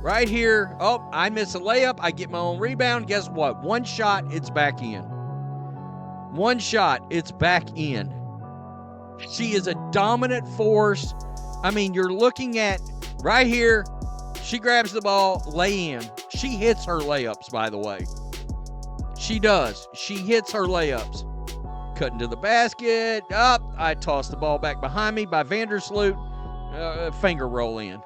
Right here. Oh, I miss a layup. I get my own rebound. Guess what? One shot, it's back in. One shot, it's back in. She is a dominant force. I mean, you're looking at right here. She grabs the ball, lay in. She hits her layups, by the way. She does. She hits her layups. Cutting to the basket. Up. I toss the ball back behind me by Vandersloot. Finger roll in.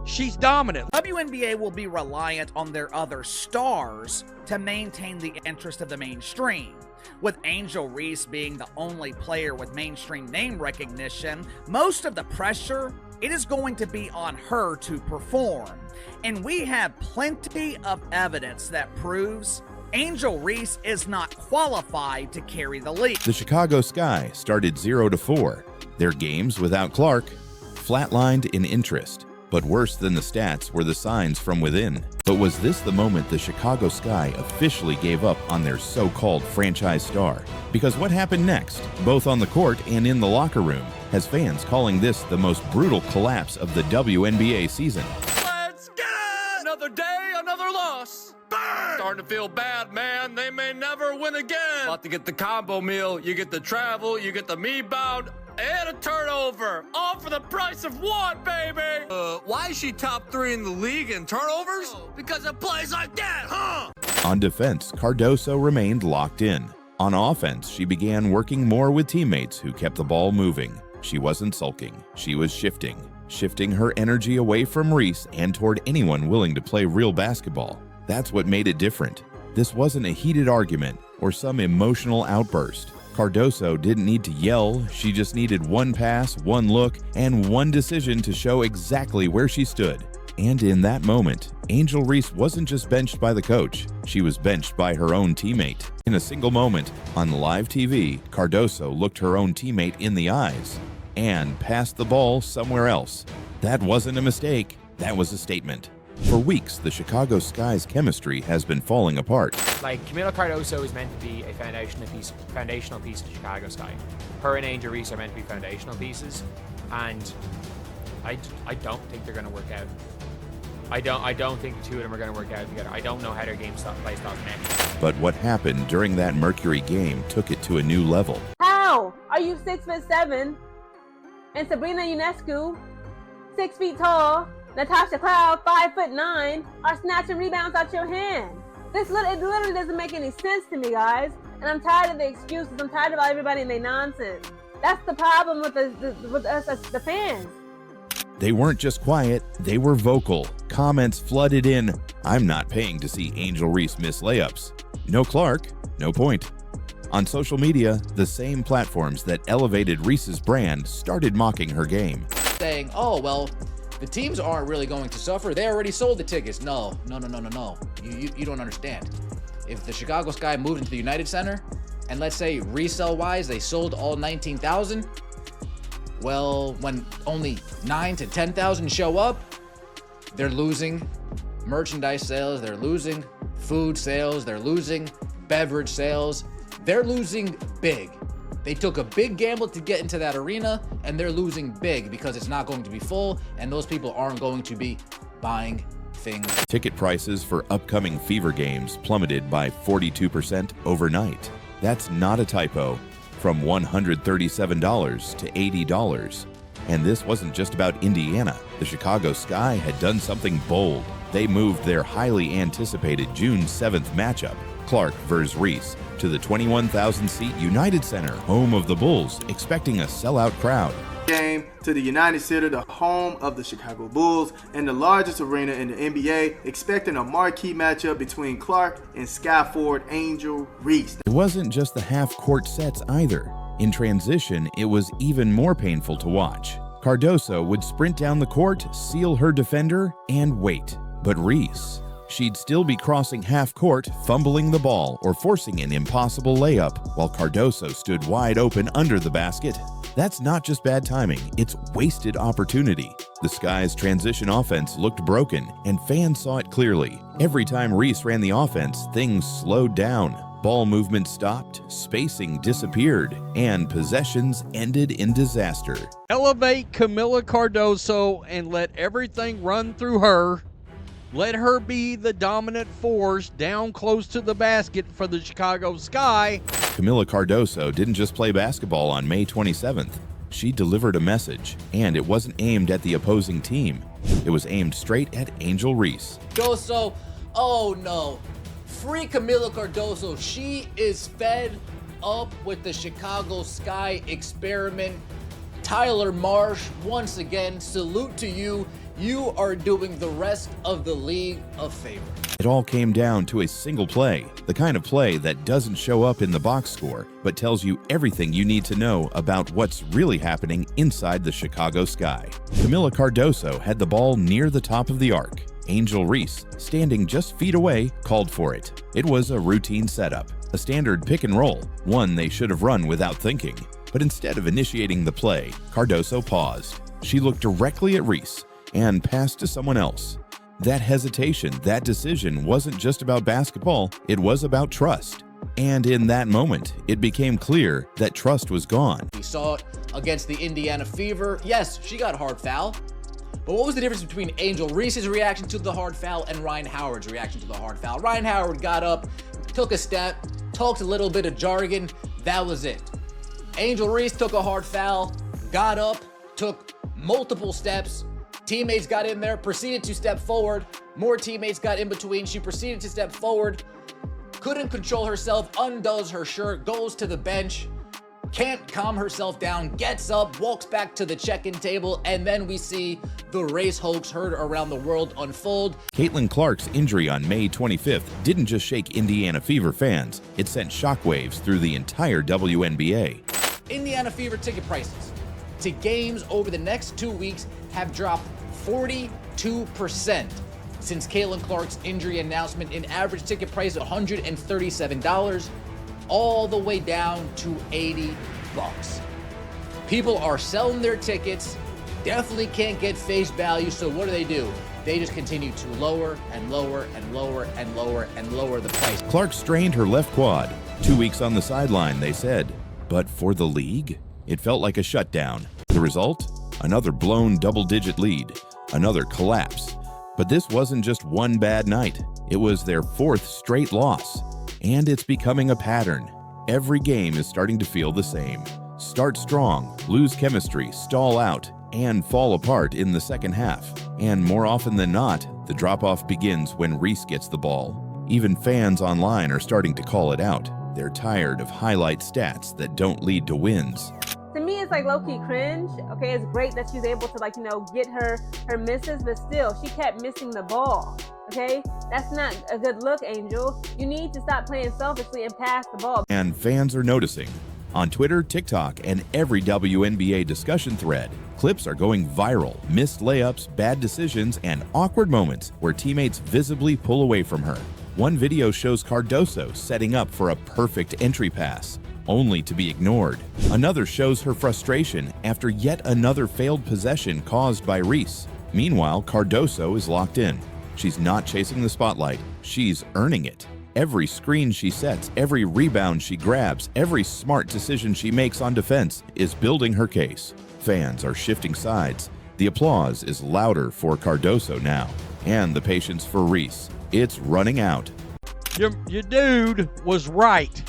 She's dominant. WNBA will be reliant on their other stars to maintain the interest of the mainstream. With Angel Reese being the only player with mainstream name recognition, most of the pressure, it is going to be on her to perform. And we have plenty of evidence that proves Angel Reese is not qualified to carry the league. The Chicago Sky started 0-4. Their games without Clark flatlined in interest. But worse than the stats were the signs from within. But was this the moment the Chicago Sky officially gave up on their so-called franchise star? Because what happened next, both on the court and in the locker room, has fans calling this the most brutal collapse of the WNBA season. Let's get it! Another day, another loss. Burn! Starting to feel bad, man. They may never win again. About to get the combo meal. You get the travel, you get the me-bound, and a turnover, all for the price of one, baby! Why is she top 3 in the league in turnovers? Because it plays like that, huh? On defense, Cardoso remained locked in. On offense, she began working more with teammates who kept the ball moving. She wasn't sulking, she was shifting her energy away from Reese and toward anyone willing to play real basketball. That's what made it different. This wasn't a heated argument or some emotional outburst. Cardoso didn't need to yell, she just needed one pass, one look, and one decision to show exactly where she stood. And in that moment, Angel Reese wasn't just benched by the coach, she was benched by her own teammate. In a single moment, on live TV, Cardoso looked her own teammate in the eyes and passed the ball somewhere else. That wasn't a mistake, that was a statement. For weeks, the Chicago Sky's chemistry has been falling apart. Like, Kamilla Cardoso is meant to be a foundational piece of the Chicago Sky. Her and Angel Reese are meant to be foundational pieces, and I don't think they're going to work out. I don't think the two of them are going to work out together. I don't know how their game plays off next. But what happened during that Mercury game took it to a new level. How are you 6'7" and Sabrina Ionescu 6 feet tall? Natasha Cloud, 5'9", are snatching rebounds out your hand. It literally doesn't make any sense to me, guys. And I'm tired of the excuses. I'm tired of everybody and their nonsense. That's the problem with us as the fans. They weren't just quiet, they were vocal. Comments flooded in. I'm not paying to see Angel Reese miss layups. No Clark, no point. On social media, the same platforms that elevated Reese's brand started mocking her game. Saying, oh, well, the teams aren't really going to suffer. They already sold the tickets. No. You don't understand. If the Chicago Sky moved into the United Center, and let's say resale-wise, they sold all 19,000, well, when only 9,000 to 10,000 show up, they're losing merchandise sales, they're losing food sales, they're losing beverage sales. They're losing big. They took a big gamble to get into that arena, and they're losing big because it's not going to be full, and those people aren't going to be buying things. Ticket prices for upcoming Fever games plummeted by 42% overnight. That's not a typo. From $137 to $80. And this wasn't just about Indiana. The Chicago Sky had done something bold. They moved their highly anticipated June 7th matchup, Clark vs. Reese, to the 21,000-seat United Center, home of the Bulls, expecting a sellout crowd. Game to the United Center, the home of the Chicago Bulls and the largest arena in the NBA, expecting a marquee matchup between Clark and Sky forward Angel Reese. It wasn't just the half-court sets either. In transition, it was even more painful to watch. Cardoso would sprint down the court, seal her defender, and wait. But Reese, she'd still be crossing half-court, fumbling the ball or forcing an impossible layup, while Cardoso stood wide open under the basket. That's not just bad timing, it's wasted opportunity. The Sky's transition offense looked broken, and fans saw it clearly. Every time Reese ran the offense, things slowed down. Ball movement stopped, spacing disappeared, and possessions ended in disaster. Elevate Kamilla Cardoso and let everything run through her. Let her be the dominant force down close to the basket for the Chicago Sky. Kamilla Cardoso didn't just play basketball on May 27th. She delivered a message, and it wasn't aimed at the opposing team. It was aimed straight at Angel Reese. Cardoso, oh no. Free Kamilla Cardoso. She is fed up with the Chicago Sky experiment. Tyler Marsh, once again, salute to you. You are doing the rest of the league a favor. It all came down to a single play, the kind of play that doesn't show up in the box score, but tells you everything you need to know about what's really happening inside the Chicago Sky. Kamilla Cardoso had the ball near the top of the arc. Angel Reese, standing just feet away, called for it. It was a routine setup, a standard pick and roll, one they should have run without thinking. But instead of initiating the play, Cardoso paused. She looked directly at Reese and passed to someone else. That hesitation, that decision wasn't just about basketball, it was about trust. And in that moment, it became clear that trust was gone. We saw it against the Indiana Fever. Yes, she got a hard foul. But what was the difference between Angel Reese's reaction to the hard foul and Ryan Howard's reaction to the hard foul? Ryan Howard got up, took a step, talked a little bit of jargon. That was it. Angel Reese took a hard foul, got up, took multiple steps. Teammates got in there, proceeded to step forward. More teammates got in between. She proceeded to step forward. Couldn't control herself, undoes her shirt, goes to the bench. Can't calm herself down, gets up, walks back to the check-in table, and then we see the race hoax heard around the world unfold. Caitlin Clark's injury on May 25th didn't just shake Indiana Fever fans, it sent shockwaves through the entire WNBA. Indiana Fever ticket prices to games over the next 2 weeks have dropped 42% since Caitlin Clark's injury announcement. An average ticket price of $137, all the way down to $80. People are selling their tickets, definitely can't get face value, so what do? They just continue to lower and lower and lower and lower and lower the price. Clark strained her left quad. 2 weeks on the sideline, they said. But for the league, it felt like a shutdown. The result? Another blown double-digit lead, another collapse. But this wasn't just one bad night. It was their fourth straight loss. And it's becoming a pattern. Every game is starting to feel the same. Start strong, lose chemistry, stall out, and fall apart in the second half. And more often than not, the drop-off begins when Reese gets the ball. Even fans online are starting to call it out. They're tired of highlight stats that don't lead to wins. To me, it's like low-key cringe. Okay, it's great that she's able to get her misses, but still, she kept missing the ball. Okay, that's not a good look, Angel. You need to stop playing selfishly and pass the ball. And fans are noticing. On Twitter, TikTok, and every WNBA discussion thread, clips are going viral. Missed layups, bad decisions, and awkward moments where teammates visibly pull away from her. One video shows Cardoso setting up for a perfect entry pass, only to be ignored. Another shows her frustration after yet another failed possession caused by Reese. Meanwhile, Cardoso is locked in. She's not chasing the spotlight, she's earning it. Every screen she sets, every rebound she grabs, every smart decision she makes on defense is building her case. Fans are shifting sides. The applause is louder for Cardoso now, and the patience for Reese. It's running out. Your dude was right.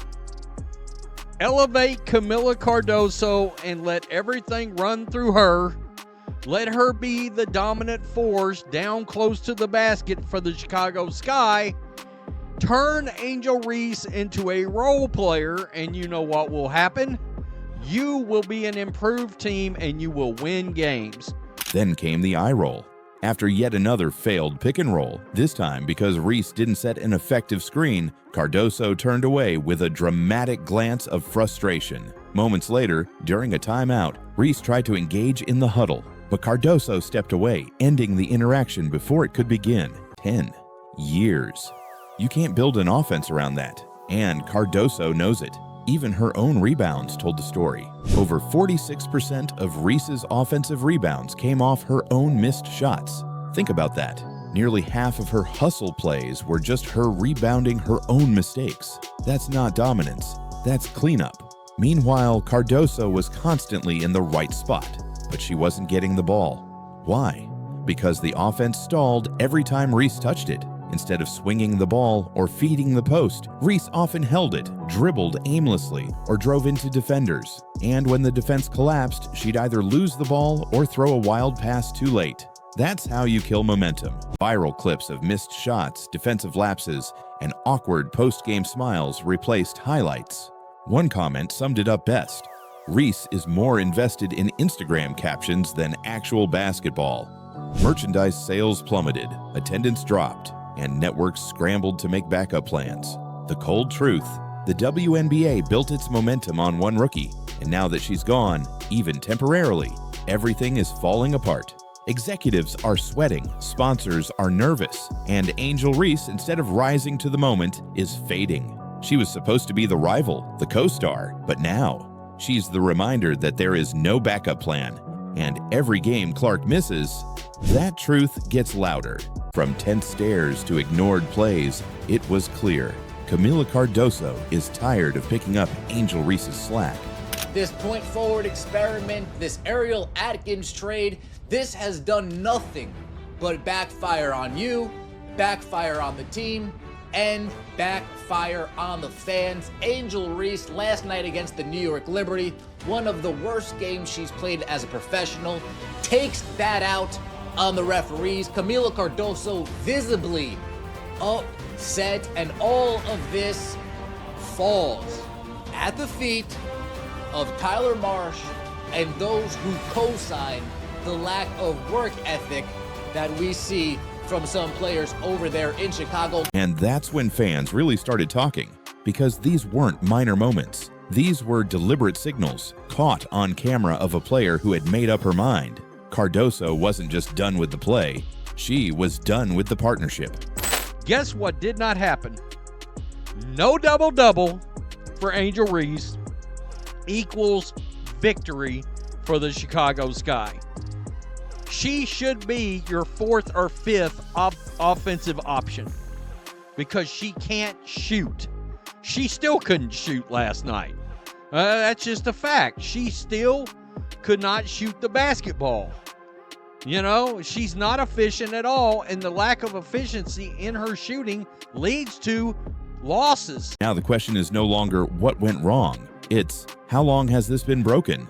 Elevate Kamilla Cardoso and let everything run through her. Let her be the dominant force down close to the basket for the Chicago Sky. Turn Angel Reese into a role player, and you know what will happen? You will be an improved team, and you will win games. Then came the eye roll. After yet another failed pick and roll, this time because Reese didn't set an effective screen, Cardoso turned away with a dramatic glance of frustration. Moments later, during a timeout, Reese tried to engage in the huddle, but Cardoso stepped away, ending the interaction before it could begin. 10 years. You can't build an offense around that, and Cardoso knows it. Even her own rebounds told the story. Over 46% of Reese's offensive rebounds came off her own missed shots. Think about that. Nearly half of her hustle plays were just her rebounding her own mistakes. That's not dominance, that's cleanup. Meanwhile, Cardoso was constantly in the right spot, but she wasn't getting the ball. Why? because the offense stalled every time Reese touched it. Instead of swinging the ball or feeding the post, Reese often held it, dribbled aimlessly, or drove into defenders. And when the defense collapsed, she'd either lose the ball or throw a wild pass too late. That's how you kill momentum. Viral clips of missed shots, defensive lapses, and awkward post-game smiles replaced highlights. One comment summed it up best. Reese is more invested in Instagram captions than actual basketball. Merchandise sales plummeted, attendance dropped, and networks scrambled to make backup plans. The cold truth, the WNBA built its momentum on one rookie, and now that she's gone, even temporarily, everything is falling apart. Executives are sweating, sponsors are nervous, and Angel Reese, instead of rising to the moment, is fading. She was supposed to be the rival, the co-star, but now she's the reminder that there is no backup plan, and every game Clark misses, that truth gets louder. From tense stares to ignored plays, it was clear. Kamilla Cardoso is tired of picking up Angel Reese's slack. This point forward experiment, this Ariel Atkins trade, this has done nothing but backfire on you, backfire on the team, and backfire on the fans. Angel Reese last night against the New York Liberty, one of the worst games she's played as a professional, takes that out on the referees. Kamilla Cardoso visibly upset, and all of this falls at the feet of Tyler Marsh and those who co-sign the lack of work ethic that we see from some players over there in Chicago. And that's when fans really started talking, because these weren't minor moments. These were deliberate signals caught on camera of a player who had made up her mind. Cardoso wasn't just done with the play, she was done with the partnership. Guess what did not happen? No double-double for Angel Reese equals victory for the Chicago Sky. She should be your fourth or fifth offensive option because she can't shoot. She still couldn't shoot last night. That's just a fact. She still could not shoot the basketball. You know, she's not efficient at all, and the lack of efficiency in her shooting leads to losses. Now the question is no longer what went wrong. It's how long has this been broken?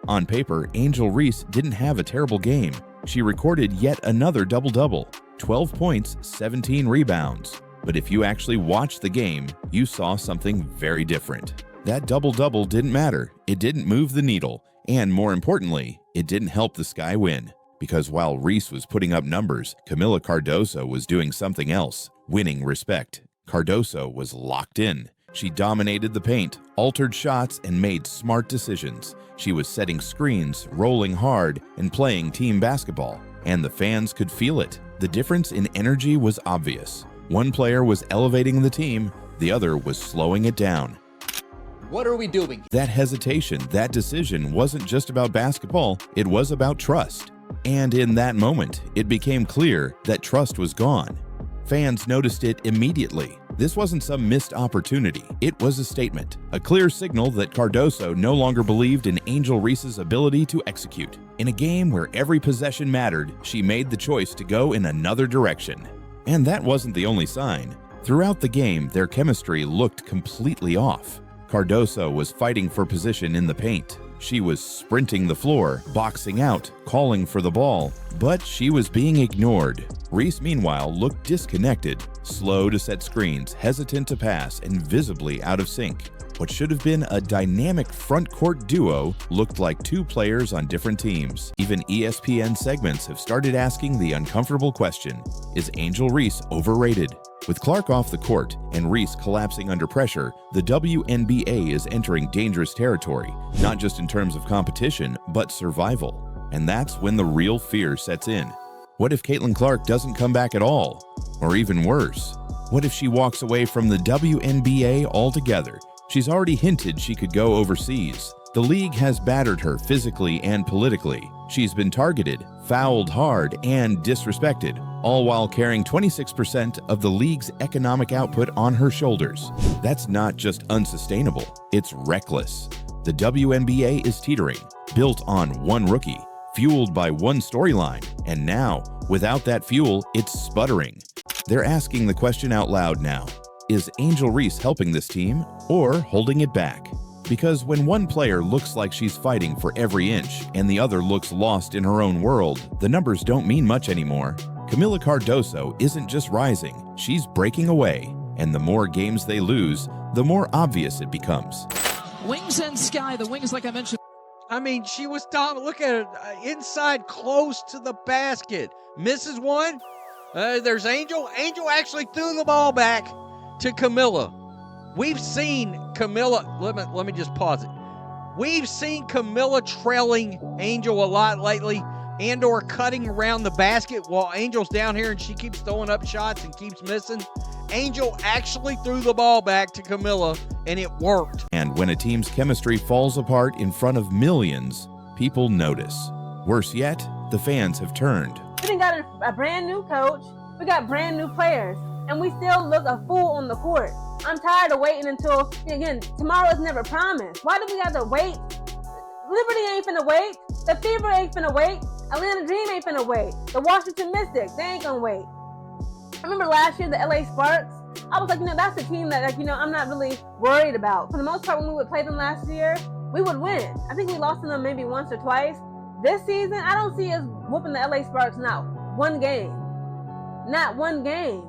On paper, Angel Reese didn't have a terrible game. She recorded yet another double-double, 12 points, 17 rebounds. But if you actually watched the game, you saw something very different. That double-double didn't matter. It didn't move the needle. And more importantly, it didn't help the Sky win. Because while Reese was putting up numbers, Kamilla Cardoso was doing something else, winning respect. Cardoso was locked in. She dominated the paint, altered shots, and made smart decisions. She was setting screens, rolling hard, and playing team basketball. And the fans could feel it. The difference in energy was obvious. One player was elevating the team, the other was slowing it down. What are we doing? That hesitation, that decision wasn't just about basketball, it was about trust. And in that moment, it became clear that trust was gone. Fans noticed it immediately. This wasn't some missed opportunity. It was a statement, a clear signal that Cardoso no longer believed in Angel Reese's ability to execute. In a game where every possession mattered, she made the choice to go in another direction. And that wasn't the only sign. Throughout the game, their chemistry looked completely off. Cardoso was fighting for position in the paint. She was sprinting the floor, boxing out, calling for the ball, but she was being ignored. Reese, meanwhile, looked disconnected, slow to set screens, hesitant to pass, and visibly out of sync. What should have been a dynamic front-court duo looked like two players on different teams. Even ESPN segments have started asking the uncomfortable question, is Angel Reese overrated? With Clark off the court and Reese collapsing under pressure, the WNBA is entering dangerous territory, not just in terms of competition, but survival. And that's when the real fear sets in. What if Caitlin Clark doesn't come back at all? Or even worse, what if she walks away from the WNBA altogether? She's already hinted she could go overseas. The league has battered her physically and politically. She's been targeted, fouled hard, and disrespected, all while carrying 26% of the league's economic output on her shoulders. That's not just unsustainable, it's reckless. The WNBA is teetering, built on one rookie, fueled by one storyline, and now, without that fuel, it's sputtering. They're asking the question out loud now. Is Angel Reese helping this team or holding it back? Because when one player looks like she's fighting for every inch and the other looks lost in her own world, the numbers don't mean much anymore. Kamilla Cardoso isn't just rising, she's breaking away. And the more games they lose, the more obvious it becomes. Wings and Sky, the wings, like I mentioned. I mean, she was dominant. Look at her inside close to the basket. Misses one. There's Angel. Angel actually threw the ball back to Kamilla. We've seen Kamilla. Let me just pause it. We've seen Kamilla trailing Angel a lot lately and/or cutting around the basket while Angel's down here and she keeps throwing up shots and keeps missing. Angel actually threw the ball back to Kamilla, and it worked. And when a team's chemistry falls apart in front of millions, people notice. Worse yet, the fans have turned. We done got a brand new coach. We got brand new players, and we still look a fool on the court. I'm tired of waiting until, again, tomorrow is never promised. Why do we have to wait? Liberty ain't finna wait. The Fever ain't finna wait. Atlanta Dream ain't finna wait. The Washington Mystics, they ain't gonna wait. I remember last year, the LA Sparks, I was like, that's a team that, I'm not really worried about. For the most part, when we would play them last year, we would win. I think we lost to them maybe once or twice. This season, I don't see us whooping the LA Sparks not one game. Not one game.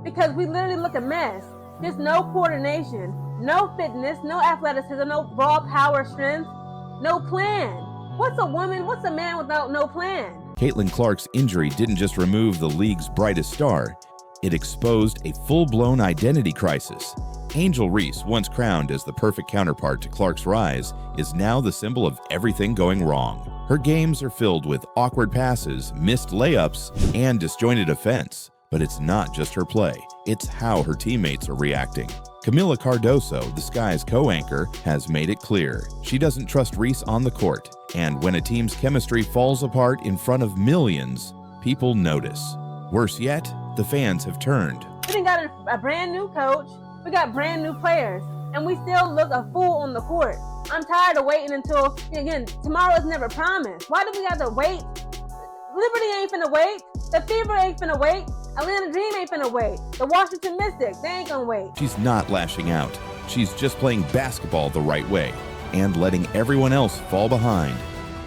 Because we literally look a mess. There's no coordination, no fitness, no athleticism, no raw power strength, no plan. What's a woman, what's a man without no plan? Caitlin Clark's injury didn't just remove the league's brightest star, it exposed a full-blown identity crisis. Angel Reese, once crowned as the perfect counterpart to Clark's rise, is now the symbol of everything going wrong. Her games are filled with awkward passes, missed layups, and disjointed offense. But it's not just her play, it's how her teammates are reacting. Kamilla Cardoso, the Sky's co-anchor, has made it clear she doesn't trust Reese on the court. And when a team's chemistry falls apart in front of millions, people notice. Worse yet, the fans have turned. We done got a brand new coach. We got brand new players, and we still look a fool on the court. I'm tired of waiting until, again, tomorrow is never promised. Why do we have to wait? Liberty ain't finna wait. The Fever ain't finna wait. Atlanta Dream ain't finna wait. The Washington Mystics, they ain't gonna wait. She's not lashing out. She's just playing basketball the right way and letting everyone else fall behind.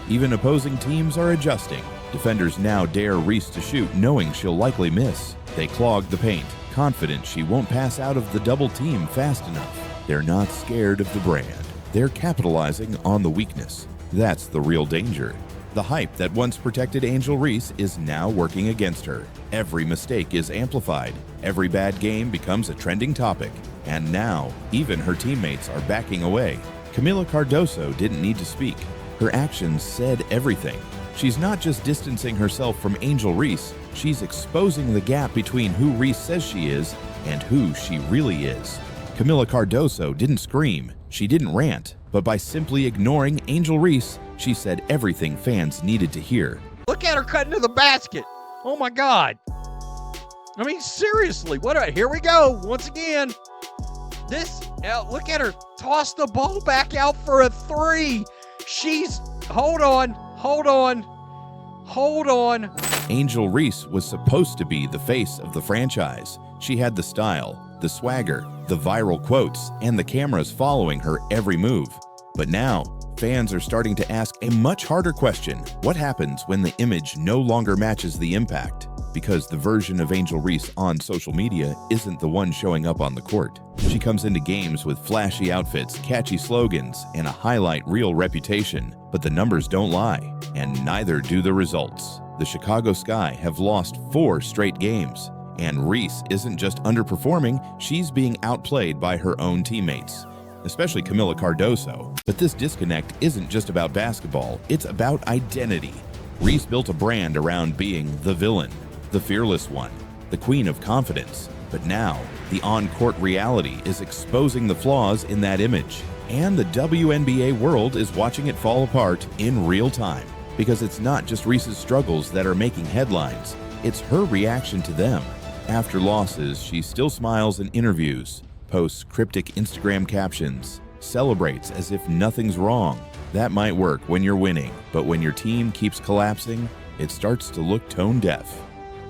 Even opposing teams are adjusting. Defenders now dare Reese to shoot, knowing she'll likely miss. They clog the paint, confident she won't pass out of the double team fast enough. They're not scared of the brand. They're capitalizing on the weakness. That's the real danger. The hype that once protected Angel Reese is now working against her. Every mistake is amplified. Every bad game becomes a trending topic. And now, even her teammates are backing away. Kamilla Cardoso didn't need to speak. Her actions said everything. She's not just distancing herself from Angel Reese, she's exposing the gap between who Reese says she is and who she really is. Kamilla Cardoso didn't scream, she didn't rant, but by simply ignoring Angel Reese, she said everything fans needed to hear. Look at her cutting to the basket. Oh my God. I mean, seriously, here we go. Once again, look at her toss the ball back out for a three. Hold on. Angel Reese was supposed to be the face of the franchise. She had the style, the swagger, the viral quotes, and the cameras following her every move. But now, fans are starting to ask a much harder question. What happens when the image no longer matches the impact? Because the version of Angel Reese on social media isn't the one showing up on the court. She comes into games with flashy outfits, catchy slogans, and a highlight reel reputation. But the numbers don't lie, and neither do the results. The Chicago Sky have lost 4 straight games. And Reese isn't just underperforming, she's being outplayed by her own teammates, especially Kamilla Cardoso. But this disconnect isn't just about basketball, it's about identity. Reese built a brand around being the villain, the fearless one, the queen of confidence. But now, the on-court reality is exposing the flaws in that image. And the WNBA world is watching it fall apart in real time. Because it's not just Reese's struggles that are making headlines, it's her reaction to them. After losses, she still smiles in interviews, posts cryptic Instagram captions, celebrates as if nothing's wrong. That might work when you're winning, but when your team keeps collapsing, it starts to look tone deaf.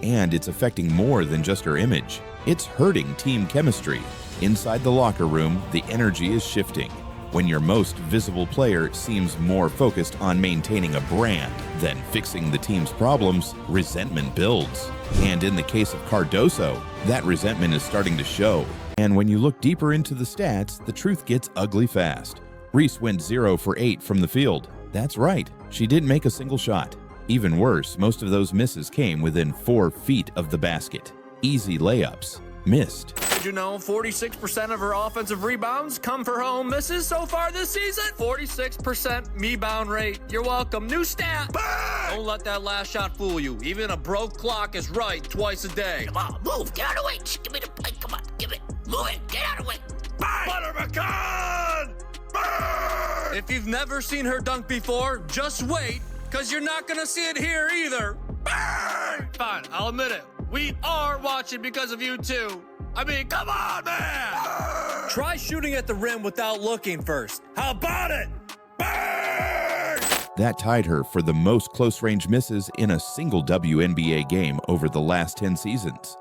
And it's affecting more than just her image. It's hurting team chemistry. Inside the locker room, the energy is shifting. When your most visible player seems more focused on maintaining a brand than fixing the team's problems, resentment builds. And in the case of Cardoso, that resentment is starting to show. And when you look deeper into the stats, the truth gets ugly fast. Reese went 0 for 8 from the field. That's right, she didn't make a single shot. Even worse, most of those misses came within 4 feet of the basket. Easy layups. Missed. Did you know 46% of her offensive rebounds come for her own misses so far this season? 46% rebound rate. You're welcome. New stat. Bang! Don't let that last shot fool you. Even a broke clock is right twice a day. Come on, move. Get out of the way. Just give me the plate. Come on, give it. Move it. Get out of the way. Bang! Buttermacon! Bang! If you've never seen her dunk before, just wait, because you're not going to see it here either. Bang! Fine, I'll admit it. We are watching because of you too. I mean, come on, man! Try shooting at the rim without looking first. How about it? Bang! That tied her for the most close-range misses in a single WNBA game over the last 10 seasons.